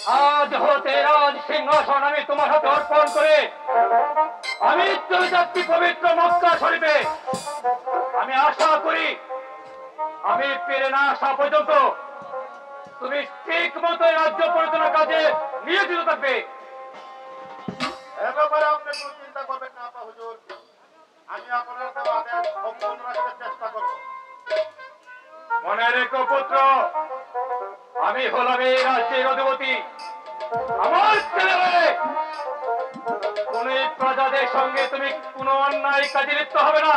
आज होते राज सिंहासन আমি তোমার হাতে অর্পণ করে আমি চলে যাচ্ছি পবিত্র মক্কা শরীফে। আমি আশা করি আমি ফিরে না আসা পর্যন্ত তুমি ঠিক মতো রাজ্য পরিচালনার কাজে নিয়োজিত থাকবে। এ ব্যাপারে আপনি কোনো চিন্তা করবেন না আপা হুজুর, আমি আপনার দেওয়া আদেশ সম্পূর্ণ রাখতে চেষ্টা করব। মনে রেখো পুত্র, আমি হলাম এই রাজ্যের অধিপতি। আমার ছেলে হয়ে কোন প্রজাদের সঙ্গে তুমি কোনো অন্যায় কাজে লিপ্ত হবে না।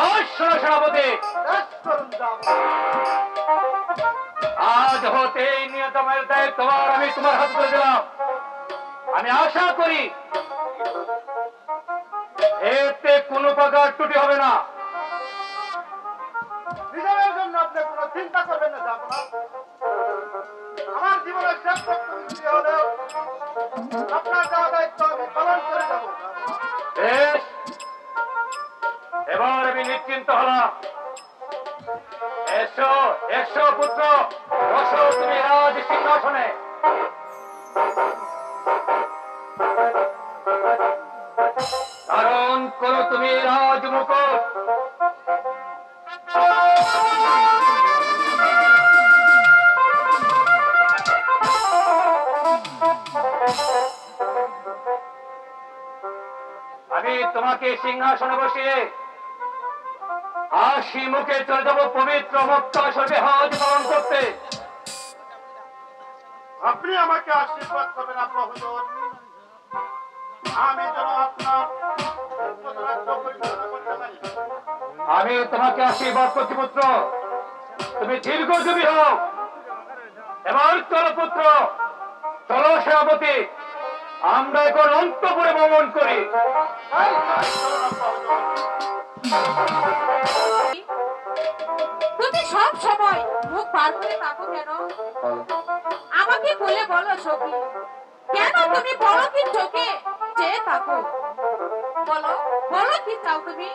আজ সেনাপতি আজ হতে এই নিয়মের দায়িত্ব আমি তোমার হাতে তুলে দিলাম। আমি আশা করি এতে কোনো প্রকার ত্রুটি হবে না। নিজের জন্য আপনি কোনো চিন্তা করবেন না জাফর। আমার জীবনের শেষ রক্ত হলেও আপনার দেওয়া দায়িত্ব আমি পালন করে যাব। বেশ, এবার আমি নিশ্চিত নিশ্চিন্ত হলাম। এসো এসো পুত্র, বসো তুমি রাজ সিংহাসনে। ধারণ করো তুমি রাজ মুকুট। আমি তোমাকে সিংহাসনে বসিয়ে হাসি মুখে চলে যাবো পবিত্র মক্কা শরীফে হজ পালন করতে। আপনি আমাকে আশীর্বাদ করবেন আব্বা হুজুর, আমি যেন আপনার রাজ্য পরিচালনা করতে পারি। আমি তোমাকে আশীর্বাদ করছি পুত্র, তুমি দীর্ঘজীবী হও। এবার চলো পুত্র, চলো সেনাপতি, আমরা এখন অন্তপুরে ভ্রমণ করি। তুমি সব সময় মুখ বার করে থাকো কেন? আমাকে বলে বলো সখী, কেন তুমি বলো কি চোখে চেয়ে থাকো? বলো বলো কি চাও তুমি?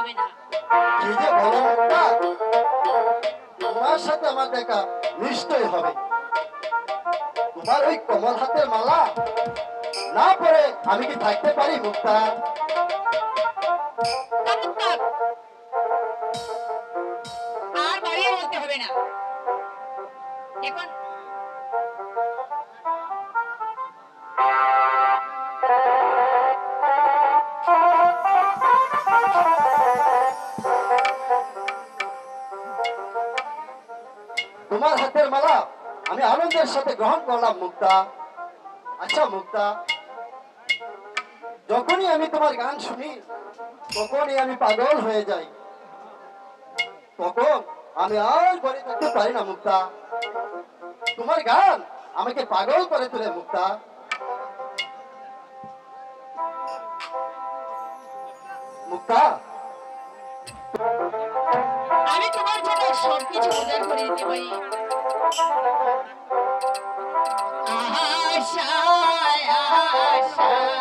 হবে না। কি যে বলো মুক্তা, তোমার সাথে আমার দেখা নিশ্চয় হবে। তোমার ওই কমল হাতের মালা না পরে আমি কি থাকতে পারি মুক্তা? চমৎকার। আর বাড়িয়ে বলতে হবে না। এখন তোমার হাতের মালা আমি আনন্দের সাথে গ্রহণ করলাম মুক্তা। আচ্ছা মুক্তা, যখনই আমি তোমার গান শুনি তখনই আমি পাগল হয়ে যাই। তখন আমি আর ঘরে থাকতে পারি না মুক্তা। তোমার গান আমাকে পাগল করে তোলে মুক্তা। মুক্তা, আমি তোমার জন্য সবকিছু উজাড় করে দিতে পারি। আশায় আশায়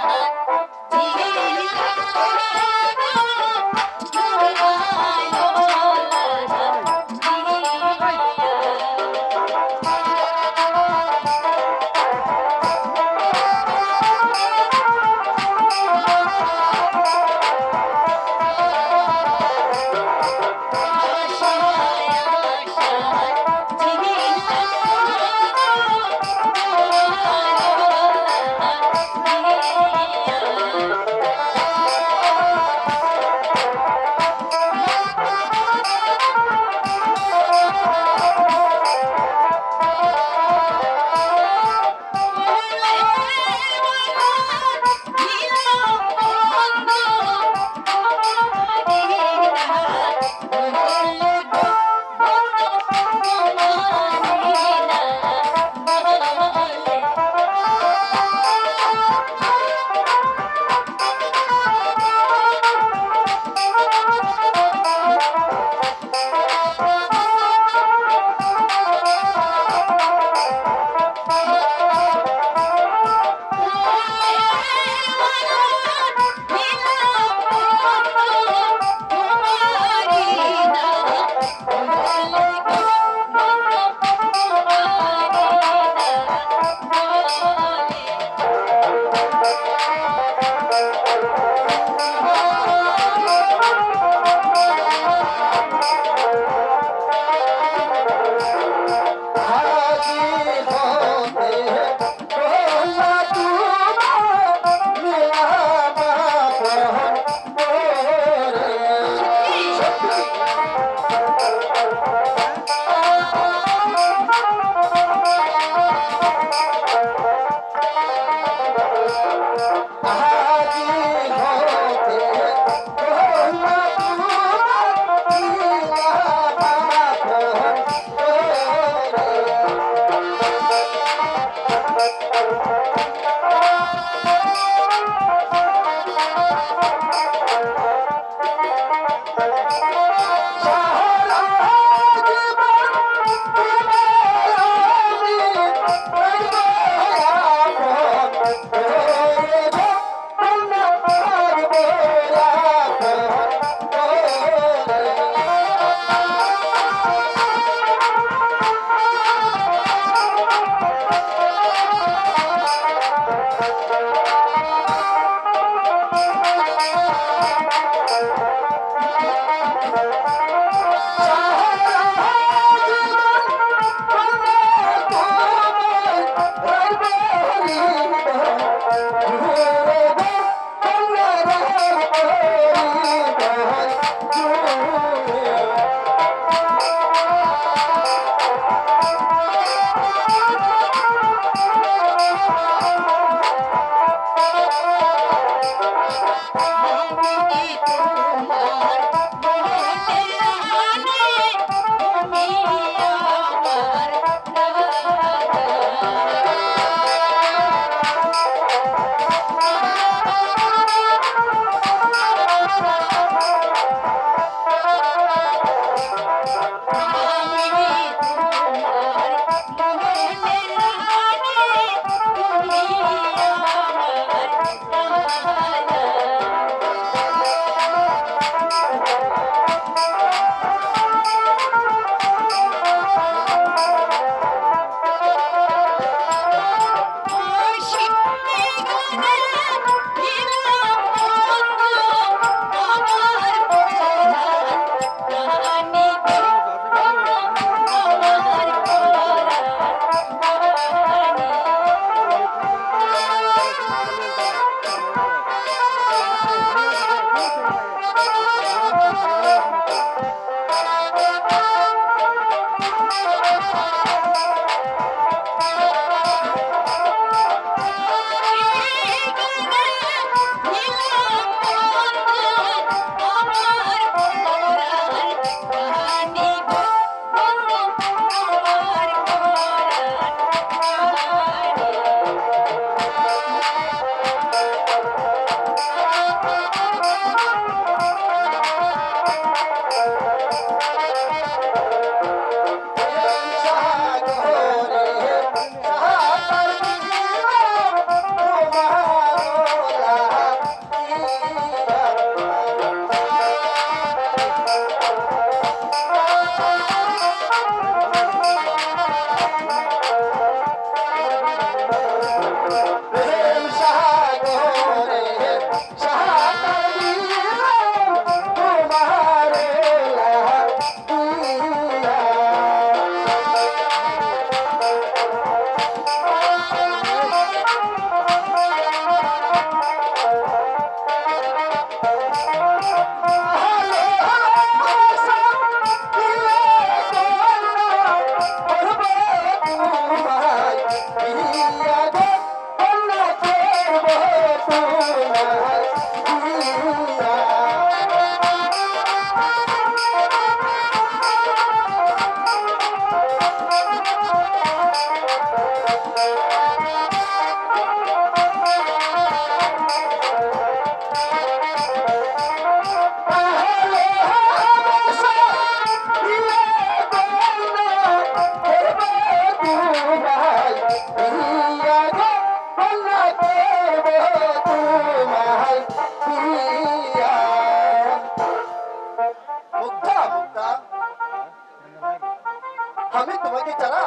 আমি তোমাকে ছাড়া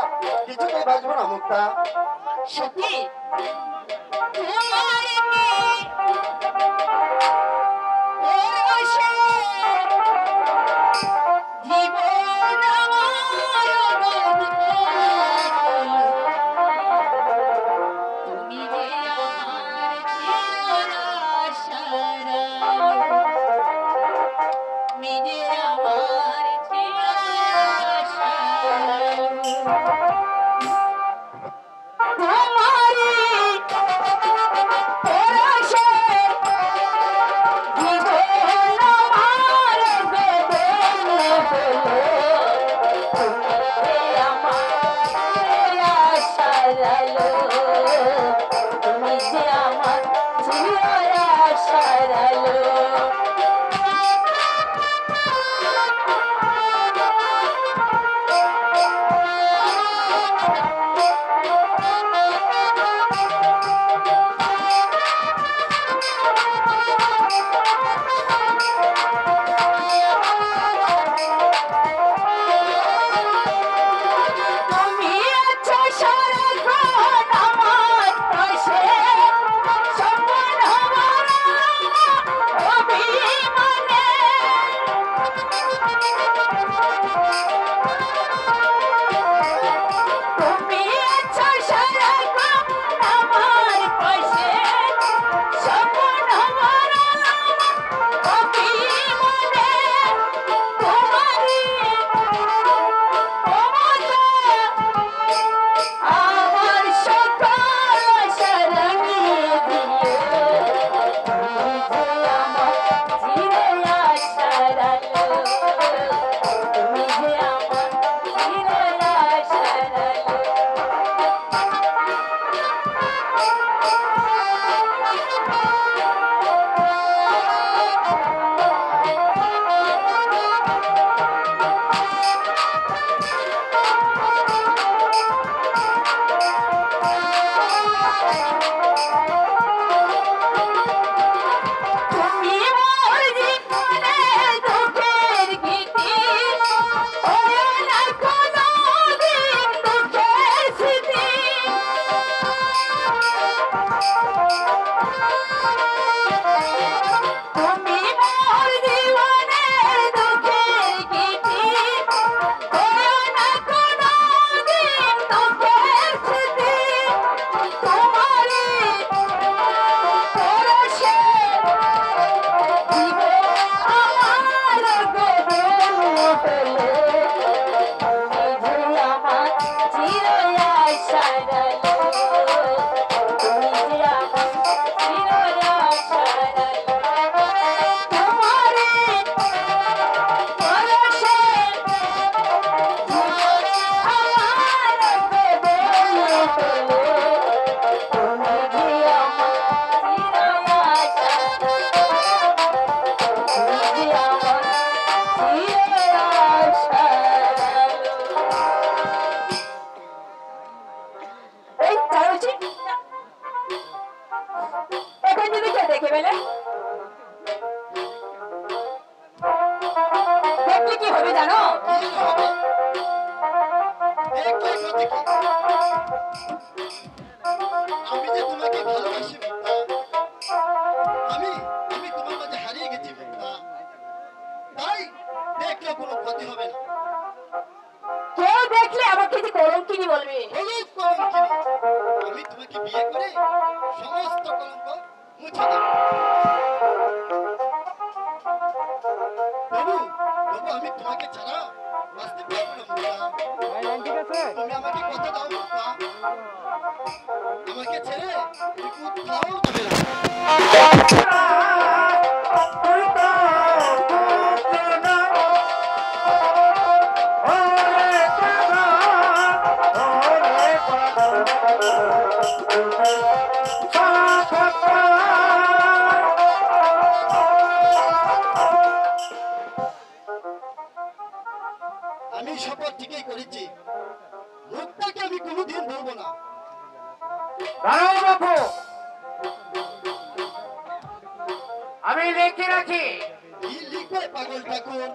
কিছুতেই বাঁচবো না মুক্তা। সত্যি আমি যে তোমাকে ভালোবাসি মুক্তা, আমি আমি তোমার মাঝে হারিয়ে গেছি মুক্তা, তাই দেখলে কোনো ক্ষতি হবে না। কেউ দেখলে আমাকে যে কলঙ্কিনী বলবে। হলুদ কলঙ্কিনী, আমি তোমাকে বিয়ে করে সমস্ত কলঙ্ক মুছে দেব। বাবু বাবু, আমি তোমাকে ছাড়া বাঁচতে পারবো না মুক্তা। তুমি আমাকে কথা দাও মুক্তা, আমাকে ছেড়ে তুমি কোথাও যাবে না। আমি শপথ ঠিকই করেছি, মুক্তাকে আমি কোনোদিন ভুলবো না। দাঁড়াও বাপু, আমি লিখে রাখি। কি লিখবে পাগল ঠাকুর?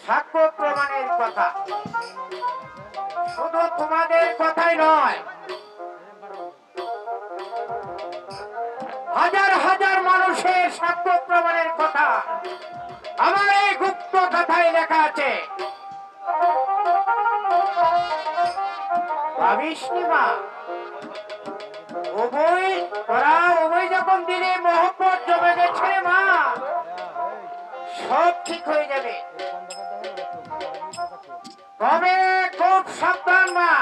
সাক্ষ্য প্রমাণের কথা। শুধু তোমাদের কথাই নয়, হাজার হাজার মানুষের সাক্ষ্য প্রমাণের কথা আমার এই গুপ্ত কথায় লেখা আছে। ভাবিসনি মা, উভয় যখন দিলে মহব্বত জমে গেছে মা, সব ঠিক হয়ে যাবে। তবে খুব সাবধান মা,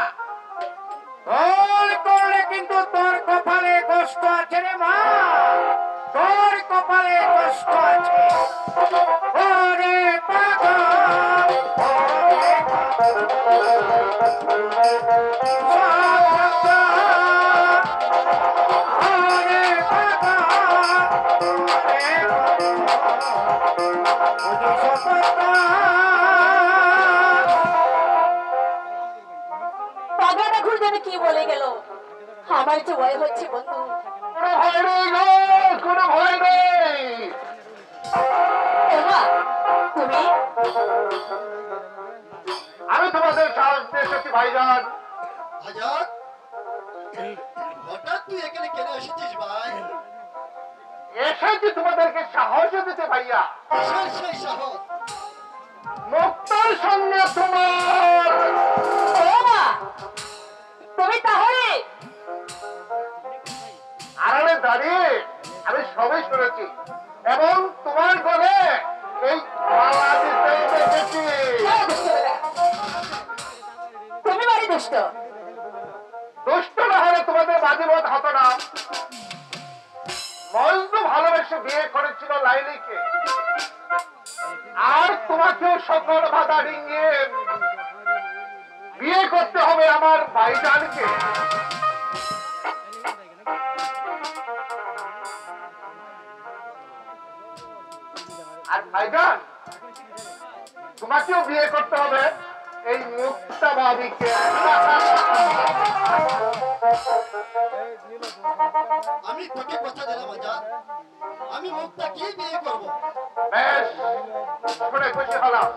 ভুল করলে কিন্তু তোর কপালে কষ্ট আছে রে মা, তোর কপালে কষ্ট আছে। ওরে পাগল, ওরে পাগলাটা ঘুরে যেন কি বলে গেল। আমার যে ভয় হচ্ছে বন্ধু। কোনো ভয় নেই গো, কোনো ভয় নেই। ওমা, তুমি? আমি তোমাদের সাহস দিয়ে এসেছি ভাইজান। আজাদ, হঠাৎ তুই এখানে কেন এসেছিস ভাই? এসেছি তোমাদেরকে সাহস দিতে ভাইয়া। কিসের সেই সাহস? মুক্তার সঙ্গে তোমার ওমা, তুমি তাহলে আড়ালে দাঁড়িয়ে আমি সবই শুনেছি এবং তোমার গলে এই মালা দিতে দেখেছি। তুমি বাড়ি দুষ্ট। দুষ্ট না হলে তোমাদের বাজিবত হতো না। মজনু ভালোবেসে বিয়ে করেছিল লাইলিকে, আর তোমাকেও সকল বাধা ডিঙিয়ে বিয়ে করতে হবে আমার ভাইজানকে। আর ভাইজান, তোমাকেও বিয়ে করতে হবে এই মুক্তা ভাবিকে। আমি তোকে কথা দিলাম আজাদ, আমি মুক্তাকেই বিয়ে করব। বেশ, শুনে খুশি হলাম।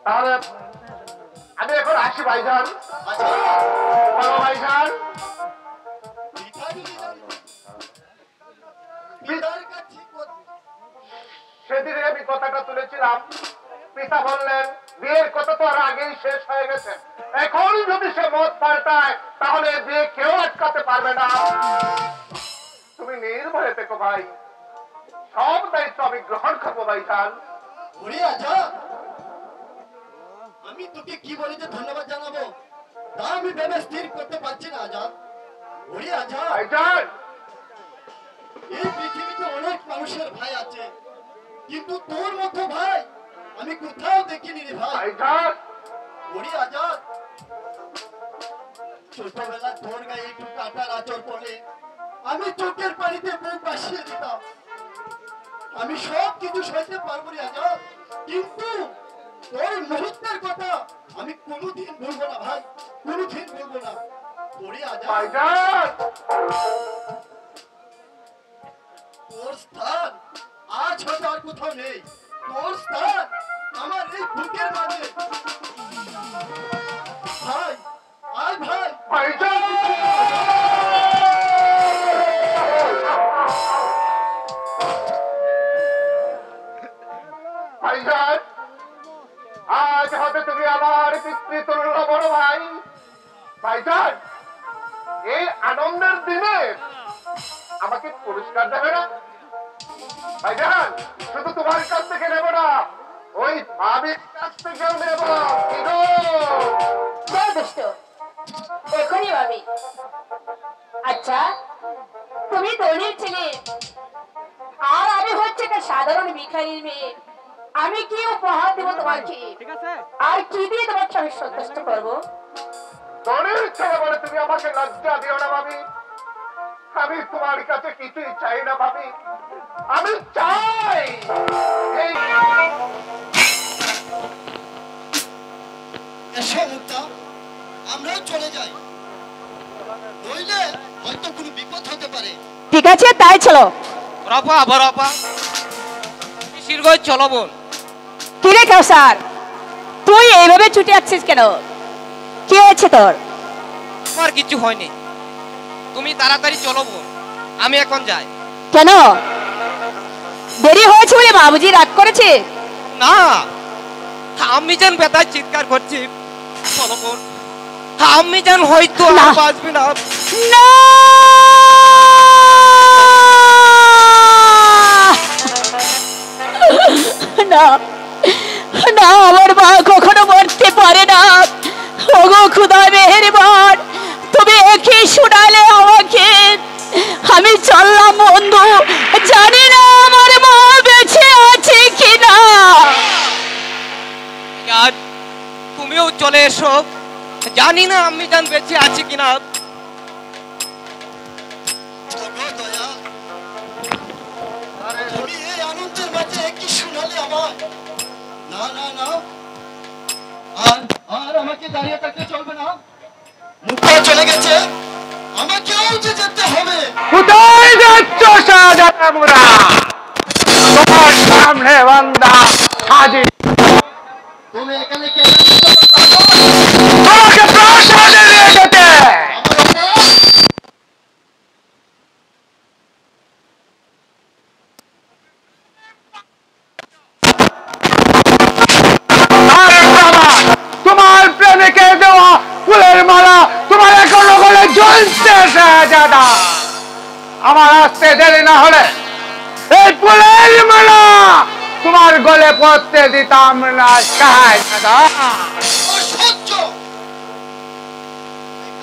তাহলে আমি এখন আসি ভাইজান। আচ্ছা, বলো ভাইজান। পিতা যদি জানে, পিতার কাছে সেদিনে আমি কথাটা তুলেছিলাম, পিতা বললেন বিয়ের কথা তো আর আগেই শেষ হয়ে গেছে, এখন যদি সে মত পাল্টায় তাহলে বিয়ে কেউ আটকাতে পারবে না। তুমি নির্ভয়ে থেকো ভাই, সব দায়িত্ব আমি গ্রহণ করবো ভাইজান। ওরে আজাদ, আমি তোকে কি বলে যে ধন্যবাদ জানাবো তা আমি ভেবে স্থির করতে পারছি না আজাদ। ওরে আজাদ, ভাইজান, এই পৃথিবীতে অনেক মানুষের ভাই আছে, কিন্তু তোর মতো ভাই আমি কোথাও দেখিনি রে ভাই। ভাইজান, ওরে আজাদ, ছোটবেলা তোর গায়ে একটু কাটার আচর পড়লে আমি চোখের পানিতে বুক ভাসিয়ে দিতাম। আমি সব কিছু সইতে পারবো রে আজাদ, কিন্তু তোর মুহূর্তের কথা আমি কোনোদিন ভুলবো না ভাই, কোনোদিন ভুলবো না। ওরে আজাদ, ভাইজান, তোর স্থান আজ হয়তো আর কোথাও নেই, তোর স্থান আমার এই বুকের মাঝে। ভাই, আয় ভাই। ভাইজান, ভাইজান, আজ হবে তুমি আমার পিতৃতুল্য বড় ভাই। ভাইজান, এই আনন্দের দিনে আমাকে পুরস্কার দেবে না? ভাইজান, শুধু তোমার কাছ থেকে নেব না, ওই ভাবির কাছ থেকেও নেব। কি গো? জয় দুষ্ট, এখনই ভাবি। আচ্ছা, তুমি ধনীর ছেলে আর আমি হচ্ছে একটা সাধারণ ভিখারির মেয়ে, আমি কি উপহার দেবো তোমাকে? আর কি দিয়ে তোমাকে আমি সন্তুষ্ট করবো? ধনীর ছেলে বলে তুমি আমাকে লজ্জা দিও না ভাবি। আমি তোমার কাছে কিছুই চাই না ভাবি, আমি চাই এই এসো মুক্তা, আমরাও চলে যাই, নইলে হয়তো কোনো বিপদ হতে পারে। ঠিক আছে, তাই চলো। বড় আপা শশীরগঞ্জ চলো বোন। কিরে কাউসার, তুই এইভাবে ছুটে যাচ্ছিস কেন? কি হয়েছে তোর? আমার কিছু হয়নি, তুমি তাড়াতাড়ি চলো বোন, আমি এখন যাই। কেন দেরি হয়েছে বলে বাবুজি রাগ করেছে? না, আমি যেন ব্যথায় চিৎকার করছি। চলো বোন, আমি যেন হয়তো আর না। বাঁচবি না। না না না, আমার মা কখনো মরতে পারে না। ওগো খুদা মেহেরবান, তুমি একই শোনালে আমাকে। আমি চললাম বন্ধু, জানি না আমার মা বেঁচে আছে কিনা। আর তুমিও চলে এসো, জানি না আমি যেন বেঁচে আছি কিনা। তুমি এই আনন্দের মাঝে কি শোনালে আমার? না না না, আর আর আমাকে দাঁড়িয়ে থাকতে চলবে না। মুখটা চলে গেছে, আমাকেও যে যেতে হবে। কোথায় যাচ্ছ শাহজাদা মুরা? তোমার সামনে বান্দা হাজির। তুমি এখানে কে? তোমাকে প্রাসাদে নিয়ে যেতে। তোমার প্রেমিকের দেওয়া ফুলের মালা তোমার এখনো গলে জ্বলছে শাহজাদা। আমার আসতে দেরি না হলে এই ফুলের মালা তোমার গলে পড়তে দিতাম না শাহজাদা। অসহ্য!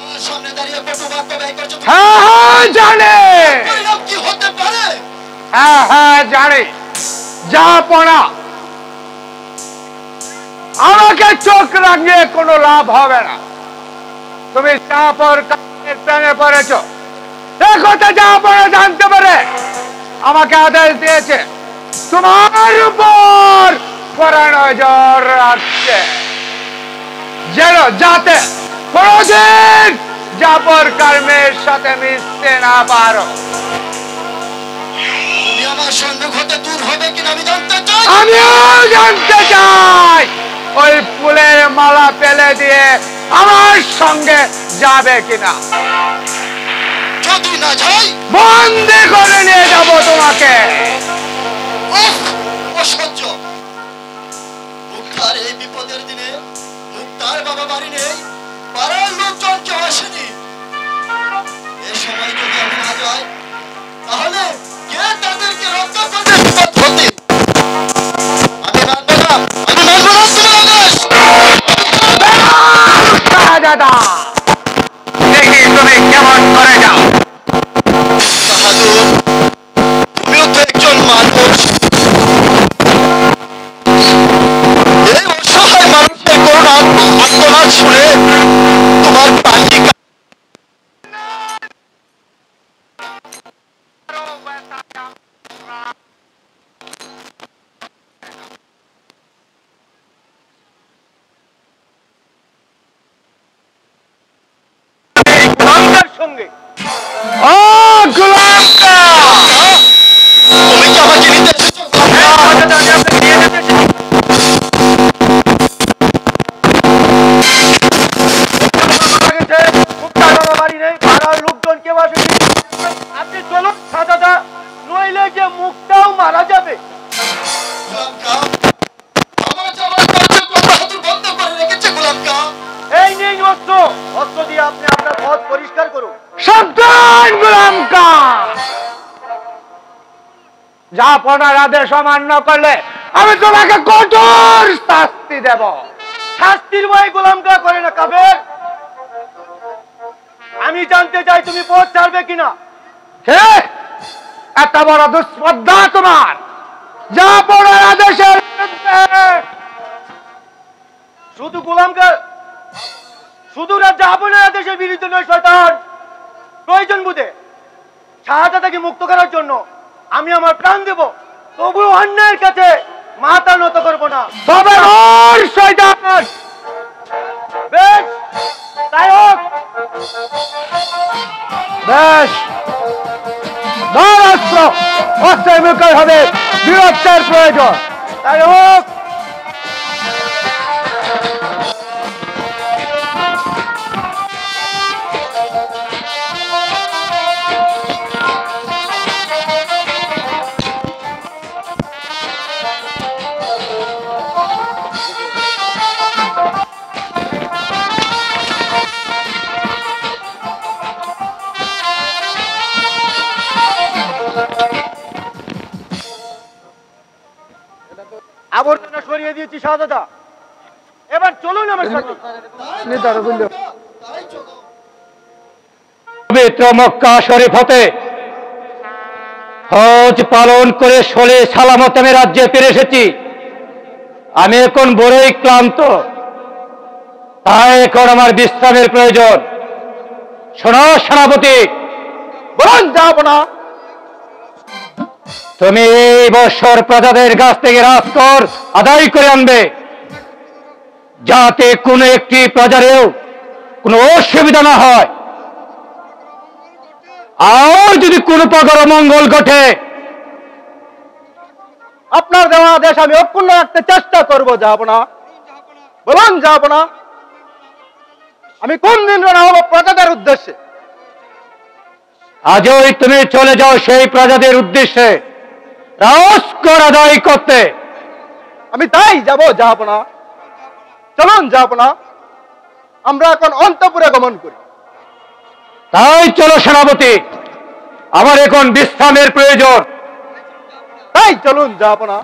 আমার সামনে দাঁড়িয়ে কটু বাক্য ব্যয় করছো। হ্যাঁ হ্যাঁ জানে, পরিণাম কি হতে পারে? হ্যাঁ হ্যাঁ জানি। যা পড়া আমাকে চোখ রাঙিয়ে কোনো লাভ হবে না। তুমি যা পর কানের প্রাণে পড়েছ, এ কথা যা পড়ে জানতে পারে আমাকে আদেশ দিয়েছে তোমার উপর কড়া নজর রাখছে, যেন যাতে কোনদিন জাফর কর্মের সাথে মিশতে না পারো। তুমি আমার সম্মুখ হতে দূর হবে কিনা আমি জানতে চাই। আমিও জানতে চাই ওই ফুলের মালা ফেলে দিয়ে আমার সঙ্গে যাবে কিনা। যদি না যাই, বন্দি করে নিয়ে যাব তোমাকে। উফ, অসহ্য! মুক্তার এই বিপদের দিনে মুক্তার বাবা বাড়ি নেই, পাড়ার লোকজন কেউ আসেনি। এই সময় যদি আমি না যাই, তাহলে কে তাদেরকে রক্ষা করবে বিপদ হতে? আমি মানব না, আমি মানব না তোমার আদেশ। শাহজাদা, দেখি তুমি কেমন করে যাও। বাহাদুর, তুমিও তো একজন মানুষ। এই অসহায় মানুষের করুণা আর্তনাদ শুনে তোমার পাখি সঙ্গে ও গোলামকা, তুমি কি আমাকে নিতে এসেছো? আপনি চলুন শাহজাদা, নইলে যে মুখটাও মারা যাবে। গোলামকা, আমার যাওয়ার কার্যক্রম বাহাদুর বন্ধ করে রেখেছে। গোলামকা, এই নিন অস্ত্র, অস্ত্র দিয়ে আপনি আপনার পথ পরিষ্কার করুন। সাবধান গোলামকা, যা পড়ার আদেশ অমান্য করলে আমি তোমাকে কঠোর শাস্তি দেব। শাস্তির ভয় গোলামকা করে না কাফের। আমি জানতে চাই তুমি পথ ছাড়বে কিনা। এত বড় দুঃস্পর্ধা তোমার, যা পড়ার আদেশের বিরুদ্ধে। শুধু গোলামকা, শুধু জাহাপনার আদেশের বিরুদ্ধে নয় শয়তান, প্রয়োজন বুঝে শাহজাদাকে মুক্ত করার জন্য আমি আমার প্রাণ দেব, তবুও অন্যায়ের কাছে মাথা নত করবো না। তবে শয়তান, বেশ তাই হোক। বেশ, ধর অস্ত্র। অস্ত্রের মুখে হবে বীরত্বের প্রয়োজন। তাই হোক। আবর্জনা সরিয়ে দিয়েছি শাহজাদা, এবার চলুন আমার সাথে। পবিত্র মক্কা শরীফ হতে হজ পালন করে সলে সালামত আমি রাজ্যে ফিরে এসেছি। আমি এখন বড়ই ক্লান্ত, তাই এখন আমার বিশ্রামের প্রয়োজন। শোনো সেনাপতি, বলুন যাব না। তুমি এই বৎসর প্রজাদের কাছ থেকে রাজকর আদায় করে আনবে, যাতে কোনো একটি প্রজারেও কোনো অসুবিধা না হয়। আর যদি কোনো প্রকার মঙ্গল ঘটে, আপনার দেওয়া আদেশ আমি অক্ষুণ্ণ রাখতে চেষ্টা করব। যাব না, বলুন যাব না। আমি কোন দিন রওনা হব প্রজাদের উদ্দেশ্যে? আজই তুমি চলে যাও সেই প্রজাদের উদ্দেশ্যে রাজকর আদায় করতে। আমি তাই যাব না। চলুন যাব না, আমরা এখন অন্তঃপুরে গমন করি। তাই চলো সেনাপতি, আমার এখন বিশ্রামের প্রয়োজন। তাই চলুন যাব না।